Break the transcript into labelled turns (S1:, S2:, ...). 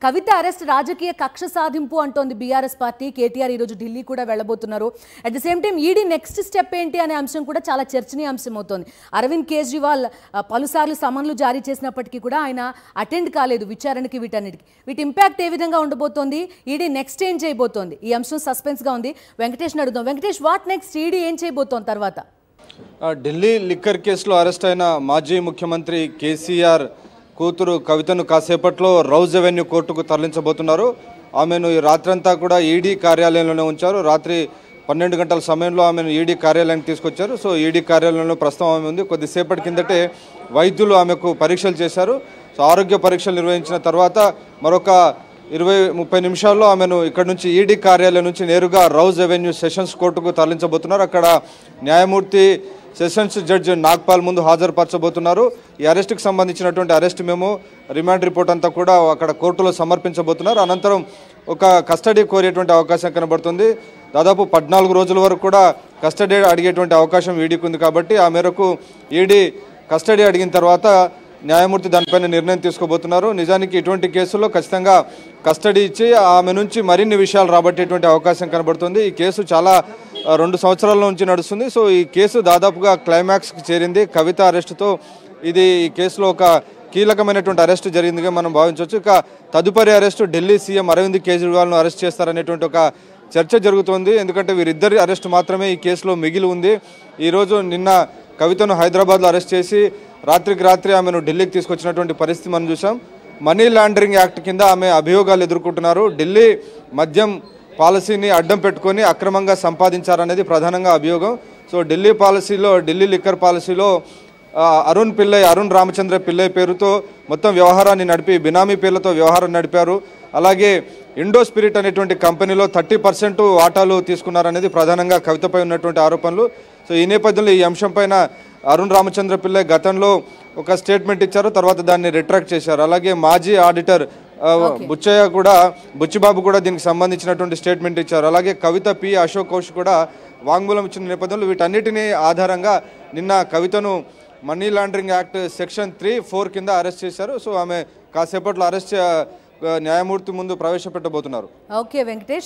S1: కవిత arrest రాజకీయ కక్ష సాధింపు అంటోంది బీఆర్ఎస్ పార్టీ. కేటీఆర్ ఈరోజు ఢిల్లీ కూడా వెళ్ళబోతున్నారు. At the same time ED next step ఏంటి అనే అంశం కూడా చాలా చర్చనీయాంశం అవుతోంది. అరవింద్ కేజ్రీవాల్ పలుసార్లు సమన్లు జారీ చేసినప్పటికీ కూడా ఆయన అటెండ్ కాలేదు విచారణకి. వీటి ఇంపాక్ట్ ఏ విధంగా ఉండబోతోంది, ఈడీ నెక్స్ట్ ఏం చేయబోతోంది, ఈ అంశం సస్పెన్స్గా ఉంది. వెంకటేష్ని అడుగుదాం. Venkatesh, what next? ఈడీ ఏం చేయబోతోంది తర్వాత?
S2: ఢిల్లీ లిక్కర్ కేసులో అరెస్ట్ అయిన మాజీ ముఖ్యమంత్రి కేసీఆర్ కూతురు కవితను కాసేపట్లో రౌజ్ అవెన్యూ కోర్టుకు తరలించబోతున్నారు. ఆమెను ఈ రాత్రంతా కూడా ఈడీ కార్యాలయంలోనే ఉంచారు. రాత్రి 12 గంటల సమయంలో ఆమెను ఈడీ కార్యాలయానికి తీసుకొచ్చారు. సో ఈడీ కార్యాలయంలో ప్రస్తుతం ఆమె ఉంది. కొద్దిసేపటి కిందటే వైద్యులు ఆమెకు పరీక్షలు చేశారు. సో ఆరోగ్య పరీక్షలు నిర్వహించిన తర్వాత మరొక 20-30 నిమిషాల్లో ఆమెను ఇక్కడ నుంచి ఈడీ కార్యాలయం నుంచి నేరుగా రౌజ్ అవెన్యూ సెషన్స్ కోర్టుకు తరలించబోతున్నారు. అక్కడ న్యాయమూర్తి సెషన్స్ జడ్జి నాగ్పాల్ ముందు హాజరుపరచబోతున్నారు. ఈ అరెస్టుకు సంబంధించినటువంటి అరెస్ట్ మేము రిమాండ్ రిపోర్ట్ అంతా కూడా అక్కడ కోర్టులో సమర్పించబోతున్నారు. అనంతరం ఒక కస్టడీ కోరేటువంటి అవకాశం కనబడుతుంది. దాదాపు 14 రోజుల వరకు కూడా కస్టడీ అడిగేటువంటి అవకాశం ఈడీకి ఉంది. కాబట్టి ఆ మేరకు ఈడీ కస్టడీ అడిగిన తర్వాత న్యాయమూర్తి దానిపైన నిర్ణయం తీసుకోబోతున్నారు. నిజానికి ఇటువంటి కేసుల్లో ఖచ్చితంగా కస్టడీ ఇచ్చి ఆమె నుంచి మరిన్ని విషయాలు రాబట్టేటువంటి అవకాశం కనబడుతుంది. ఈ కేసు చాలా 2 సంవత్సరాల నుంచి నడుస్తుంది. సో ఈ కేసు దాదాపుగా క్లైమాక్స్కి చేరింది. కవిత అరెస్టుతో ఈ కేసులో ఒక కీలకమైనటువంటి అరెస్టు జరిగిందిగా మనం భావించవచ్చు. ఇక తదుపరి అరెస్టు ఢిల్లీ సీఎం అరవింద్ కేజ్రీవాల్ను అరెస్ట్ చేస్తారనేటువంటి ఒక చర్చ జరుగుతోంది. ఎందుకంటే వీరిద్దరి అరెస్టు మాత్రమే ఈ కేసులో మిగిలి ఉంది. ఈరోజు నిన్న కవితను హైదరాబాద్లో అరెస్ట్ చేసి రాత్రికి రాత్రి ఆమెను ఢిల్లీకి తీసుకొచ్చినటువంటి పరిస్థితి మనం చూసాం. మనీ లాండరింగ్ యాక్ట్ కింద ఆమె అభియోగాలు ఎదుర్కొంటున్నారు. ఢిల్లీ మద్యం పాలసీని అడ్డం పెట్టుకొని అక్రమంగా సంపాదించారనేది ప్రధానంగా అభియోగం. సో ఢిల్లీ లిక్కర్ పాలసీలో అరుణ్ రామచంద్ర పిల్లై పేరుతో మొత్తం వ్యవహారాన్ని నడిపి బినామీ పేర్లతో వ్యవహారం నడిపారు. అలాగే ఇండో స్పిరిట్ అనేటువంటి కంపెనీలో 30% వాటాలు తీసుకున్నారనేది ప్రధానంగా కవితపై ఉన్నటువంటి ఆరోపణలు. సో ఈ నేపథ్యంలో ఈ అంశంపైన అరుణ్ రామచంద్ర పిల్లై గతంలో ఒక స్టేట్మెంట్ ఇచ్చారు, తర్వాత దాన్ని రిట్రాక్ట్ చేశారు. అలాగే మాజీ ఆడిటర్ బుచ్చిబాబు కూడా దీనికి సంబంధించినటువంటి స్టేట్మెంట్ ఇచ్చారు. అలాగే కవిత పి అశోక్ కౌశ్ కూడా వాంగ్మూలం ఇచ్చిన నేపథ్యంలో వీటన్నిటినీ ఆధారంగా నిన్న కవితను మనీ లాండరింగ్ యాక్ట్ సెక్షన్ 3-4 కింద అరెస్ట్ చేశారు. సో ఆమె కాసేపట్లో న్యాయమూర్తి ముందు ప్రవేశపెట్టబోతున్నారు.
S1: ఓకే వెంకటేష్.